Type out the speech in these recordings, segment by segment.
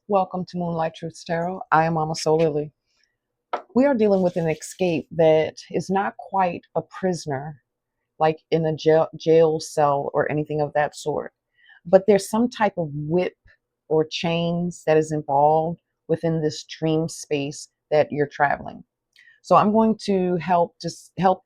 Welcome to Moonlight Truth Tarot. I am ChristElsolily. We are dealing with an escape that is not quite a prisoner, like in a jail cell or anything of that sort, but there's some type of whip or chains that is involved within this dream space that you're traveling. So I'm going to help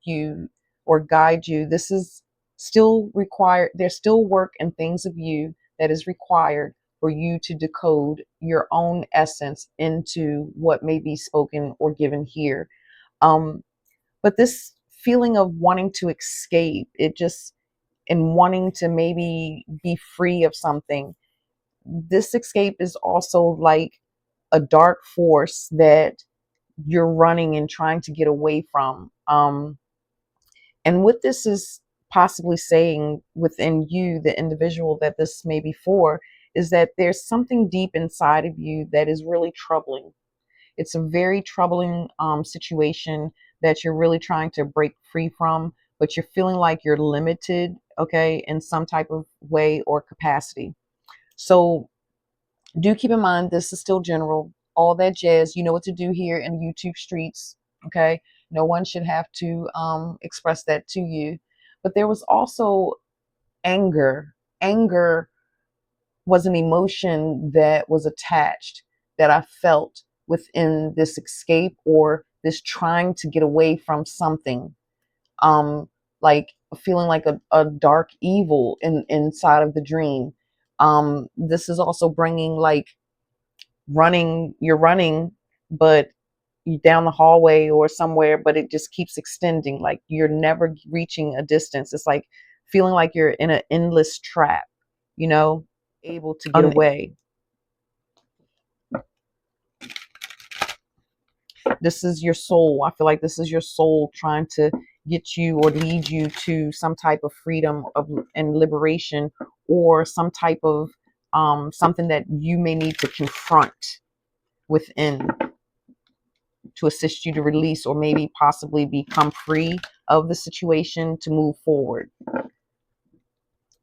you or guide you. This is still required. There's still work and things of you that is required for you to decode your own essence into what may be spoken or given here. Um, but this feeling of wanting to escape, it just and wanting to maybe be free of something. This escape is also like a dark force that you're running and trying to get away from. And what this is possibly saying within you, the individual that this may be for, is that there's something deep inside of you that is really troubling. It's a very troubling situation that you're really trying to break free from, but you're feeling like you're limited, okay, in some type of way or capacity. So do keep in mind, this is still general. All that jazz, you know what to do here in the YouTube streets. Okay. No one should have to express that to you. But there was also anger. Anger was an emotion that was attached that I felt within this escape or this trying to get away from something. Um, like feeling like a dark evil inside of the dream. This is also bringing like you're running, but you down the hallway or somewhere, but it just keeps extending. Like you're never reaching a distance. It's like feeling like you're in an endless trap, you know, able to get away. This is your soul. I feel like this is your soul trying to get you or lead you to some type of freedom of and liberation, or some type of something that you may need to confront within to assist you to release or maybe possibly become free of the situation to move forward.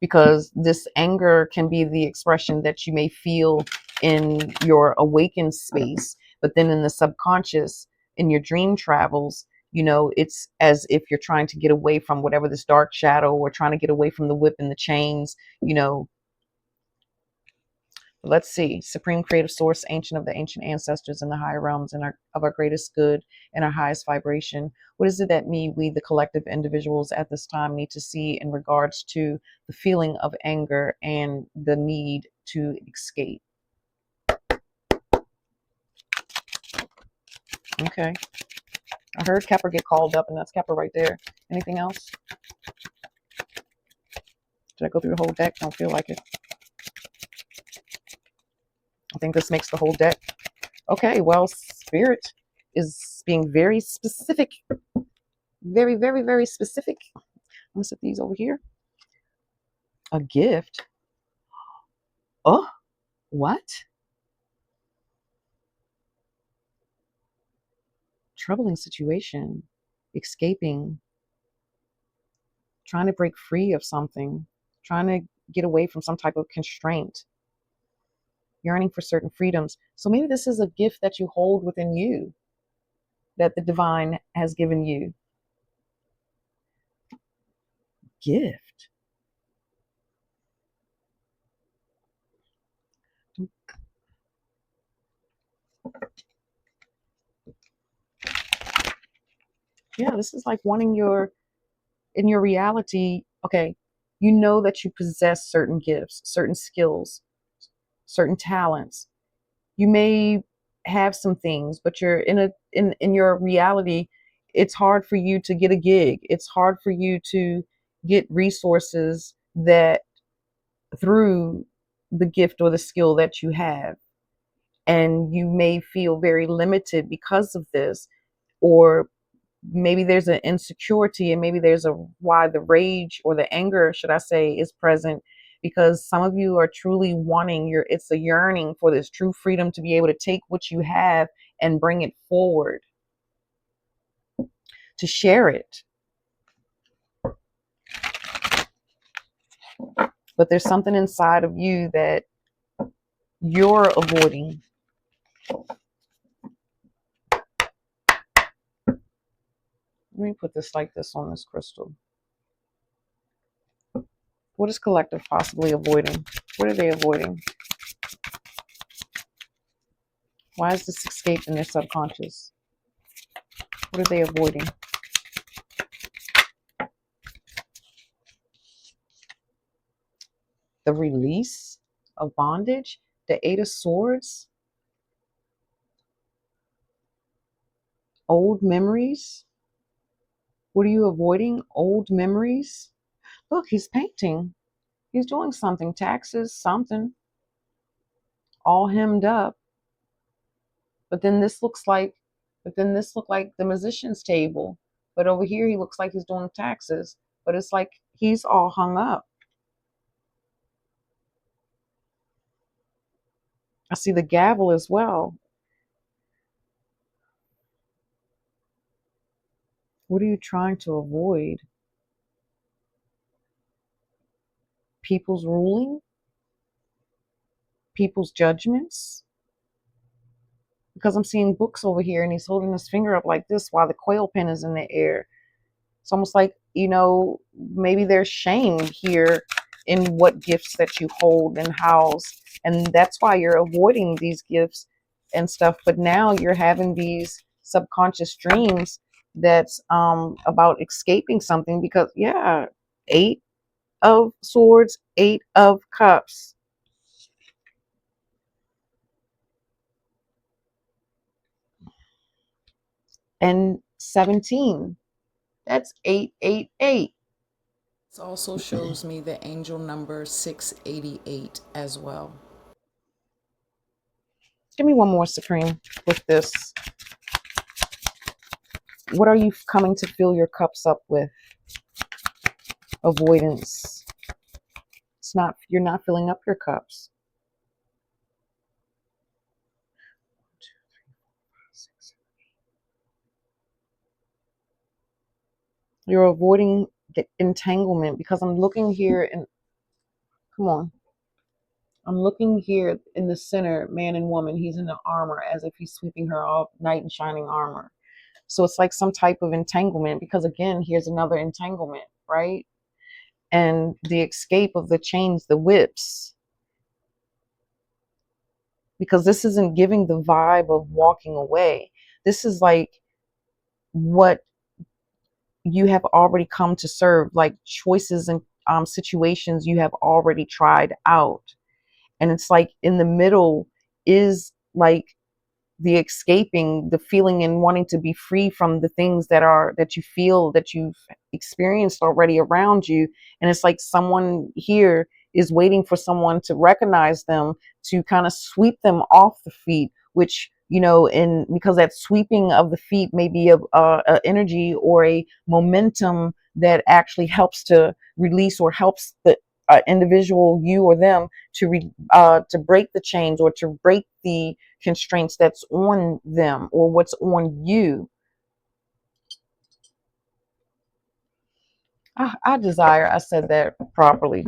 Because this anger can be the expression that you may feel in your awakened space, but then in the subconscious, in your dream travels, you know, it's as if you're trying to get away from whatever this dark shadow or trying to get away from the whip and the chains, you know. Let's see. Supreme creative source, ancient of the ancient ancestors in the higher realms and of our greatest good and our highest vibration. What is it that we, the collective individuals at this time, need to see in regards to the feeling of anger and the need to escape? Okay. I heard Kepper get called up, and that's Kepper right there. Anything else? Did I go through the whole deck? Don't feel like it. I think this makes the whole deck. Okay, well, Spirit is being very specific. Very, very, very specific. I'm gonna set these over here. A gift? Oh, what? Troubling situation. Escaping. Trying to break free of something. Trying to get away from some type of constraint. Yearning for certain freedoms. So maybe this is a gift that you hold within you that the divine has given you. Gift. Yeah, this is like wanting in your reality, okay, you know that you possess certain gifts, certain skills, certain talents. You may have some things, but you're in your reality, it's hard for you to get a gig. It's hard for you to get resources that through the gift or the skill that you have. And you may feel very limited because of this, or maybe there's an insecurity, and maybe there's a why the rage or the anger, should I say, is present, because some of you are truly wanting it's a yearning for this true freedom to be able to take what you have and bring it forward, to share it. But there's something inside of you that you're avoiding. Let me put this like this on this crystal. What is collective possibly avoiding? What are they avoiding? Why is this escape in their subconscious? What are they avoiding? The release of bondage? The Eight of Swords? Old memories? What are you avoiding? Old memories? Look, he's painting. He's doing something. Taxes, something. All hemmed up. But then this looks like, the musician's table. But over here, he looks like he's doing taxes. But it's like he's all hung up. I see the gavel as well. What are you trying to avoid? People's ruling? People's judgments? Because I'm seeing books over here and he's holding his finger up like this while the quail pen is in the air. It's almost like, maybe there's shame here in what gifts that you hold and house. And that's why you're avoiding these gifts and stuff. But now you're having these subconscious dreams that's about escaping something because, yeah, Eight of Swords, Eight of Cups. And 17. That's 888. This also shows me the angel number 688 as well. Give me one more, Supreme, with this. What are you coming to fill your cups up with? Avoidance. You're not filling up your cups. You're avoiding the entanglement because I'm looking here and come on. I'm looking here in the center, man and woman. He's in the armor as if he's sweeping her off, knight in shining armor. So it's like some type of entanglement because, again, here's another entanglement, right? And the escape of the chains, the whips, because this isn't giving the vibe of walking away. This is like what you have already come to serve, like choices and situations you have already tried out. And it's like in the middle is like the escaping, the feeling and wanting to be free from the things that you feel that you've experienced already around you. And it's like someone here is waiting for someone to recognize them, to kind of sweep them off the feet, which, in because that sweeping of the feet may be a energy or a momentum that actually helps to release or helps the individual, you or them, to break the chains or to break the constraints that's on them or what's on you. I desire, I said that properly,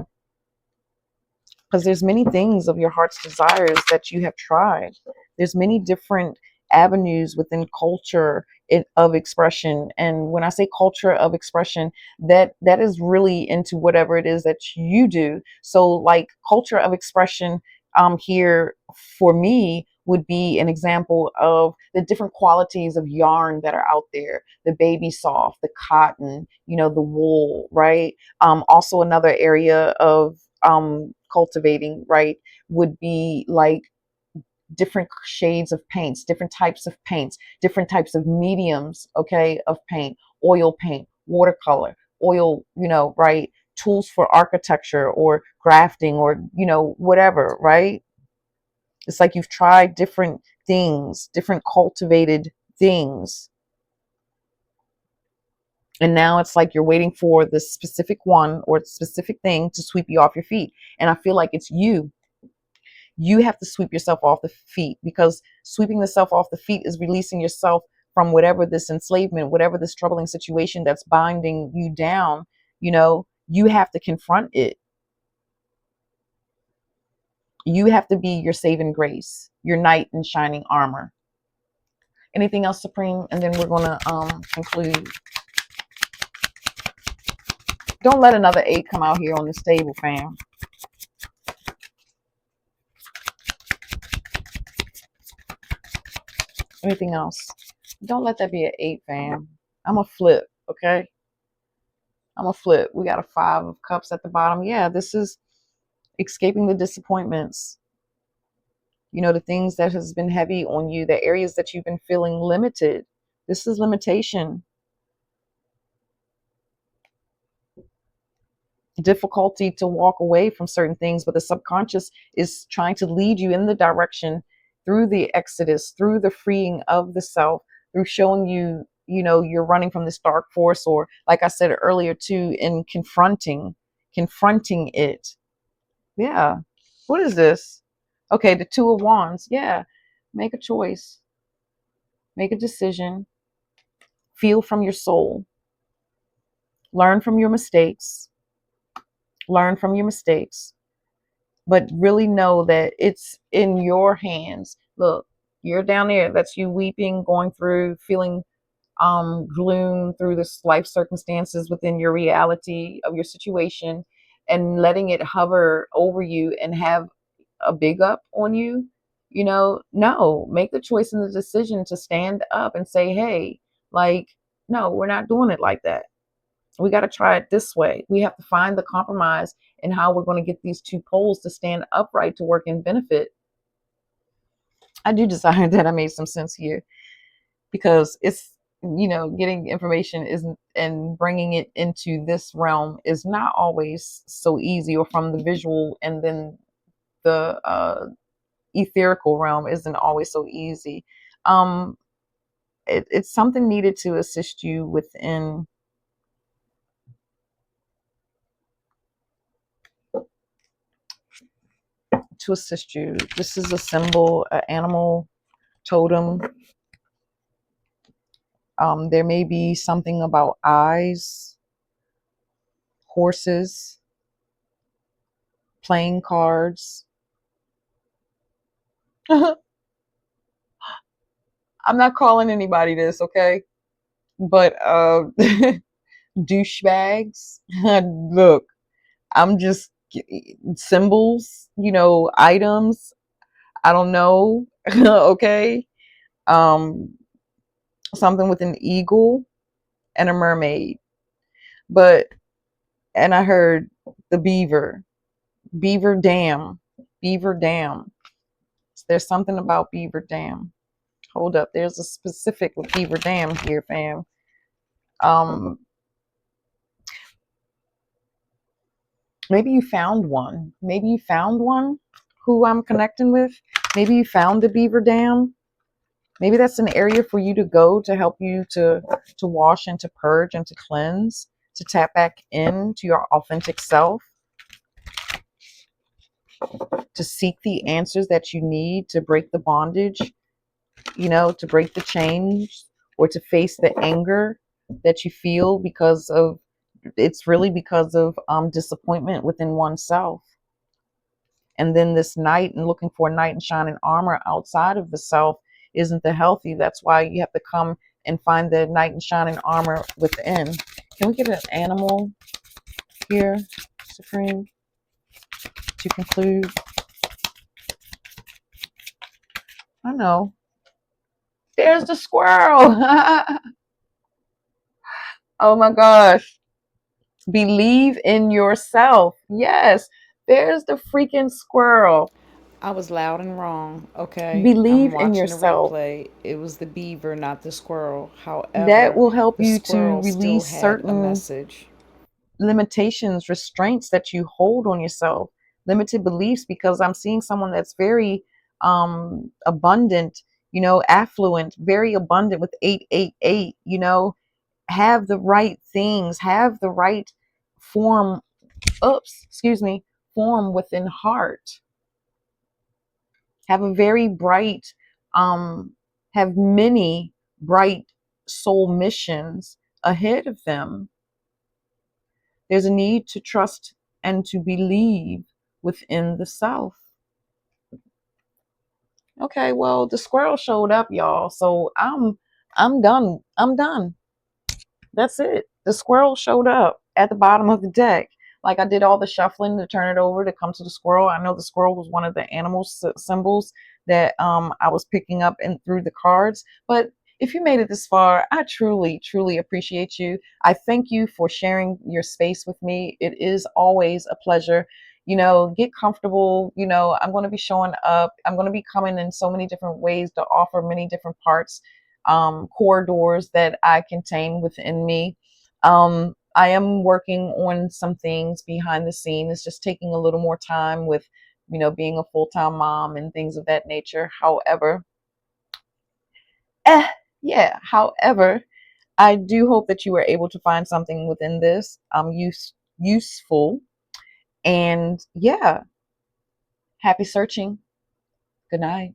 because there's many things of your heart's desires that you have tried. There's many different avenues within culture of expression. And when I say culture of expression, that is really into whatever it is that you do. So like culture of expression here for me would be an example of the different qualities of yarn that are out there: the baby soft, the cotton, the wool, right? Also another area of cultivating, right, would be like different shades of paints, different types of paints, different types of mediums, okay, of paint: oil paint, watercolor, oil, right, tools for architecture or grafting or, whatever, right? It's like you've tried different things, different cultivated things. And now it's like you're waiting for the specific one or specific thing to sweep you off your feet. And I feel like it's you. You have to sweep yourself off the feet, because sweeping yourself off the feet is releasing yourself from whatever this enslavement, whatever this troubling situation that's binding you down. You have to confront it. You have to be your saving grace, your knight in shining armor. Anything else, Supreme? And then we're gonna conclude. Don't let another 8 come out here on this table, fam. Anything else? Don't let that be an 8, fam. I'm a flip, okay? I'm a flip. We got a 5 of cups at the bottom. Yeah, this is escaping the disappointments. You know, the things that has been heavy on you, the areas that you've been feeling limited. This is limitation. Difficulty to walk away from certain things, but the subconscious is trying to lead you in the direction through the exodus, through the freeing of the self, through showing you, you know, you're running from this dark force, or like I said earlier too, in confronting it. Yeah. What is this? Okay, the 2 of Wands. Yeah. Make a choice. Make a decision. Feel from your soul. Learn from your mistakes. Learn from your mistakes. But really know that it's in your hands. Look, you're down there. That's you weeping, going through, feeling gloom through this life circumstances within your reality of your situation, and letting it hover over you and have a big up on you. You know, no, make the choice and the decision to stand up and say, hey, like, no, we're not doing it like that. We got to try it this way. We have to find the compromise in how we're going to get these 2 poles to stand upright to work and benefit. I do desire that I made some sense here, because it's, you know, getting information isn't, and bringing it into this realm is not always so easy, or from the visual and then the etherical realm isn't always so easy. It's something needed to assist you within. To assist you. This is a symbol, an animal totem. There may be something about eyes, horses, playing cards. I'm not calling anybody this, okay? But douchebags. Look, I'm just symbols, you know, items. I don't know, okay? Um, Something with an eagle and a mermaid. But, and I heard the beaver. Beaver Dam. Beaver Dam. There's something about Beaver Dam. Hold up. There's a specific with Beaver Dam here, fam. Maybe you found one. Maybe you found one who I'm connecting with. Maybe you found the Beaver Dam. Maybe that's an area for you to go to help you to wash and to purge and to cleanse, to tap back into your authentic self, to seek the answers that you need to break the bondage, you know, to break the chains, or to face the anger that you feel because of, it's really because of disappointment within oneself. And then this knight, and looking for a knight in shining armor outside of the self, isn't the healthy. That's why you have to come and find the knight in shining armor within. Can we get an animal here, Supreme, to conclude? I know. There's the squirrel. Oh my gosh. Believe in yourself. Yes. There's the freaking squirrel. I was loud and wrong, okay? I'm Believe in watching the yourself. replay. It was the beaver, not the squirrel. That However, will help the you to squirrel still release had a certain message. limitations, restraints that you hold on yourself, limited beliefs, because I'm seeing someone that's very abundant, you know, affluent, very abundant with 888, you know, have the right things, have the right form, form within heart, have a very bright, um, have many bright soul missions ahead of them. There's a need to trust and to believe within the self. Okay, well, the squirrel showed up, y'all. So I'm done. I'm done. That's it. The squirrel showed up at the bottom of the deck. Like I did all the shuffling to turn it over to come to the squirrel. I know the squirrel was one of the animal symbols that I was picking up and through the cards. But if you made it this far, I truly, truly appreciate you. I thank you for sharing your space with me. It is always a pleasure. You know, get comfortable. You know, I'm going to be showing up. I'm going to be coming in so many different ways to offer many different parts, corridors that I contain within me. I am working on some things behind the scene. It's just taking a little more time with, being a full time mom and things of that nature. Eh, yeah. However, I do hope that you were able to find something within this useful. And yeah, happy searching. Good night.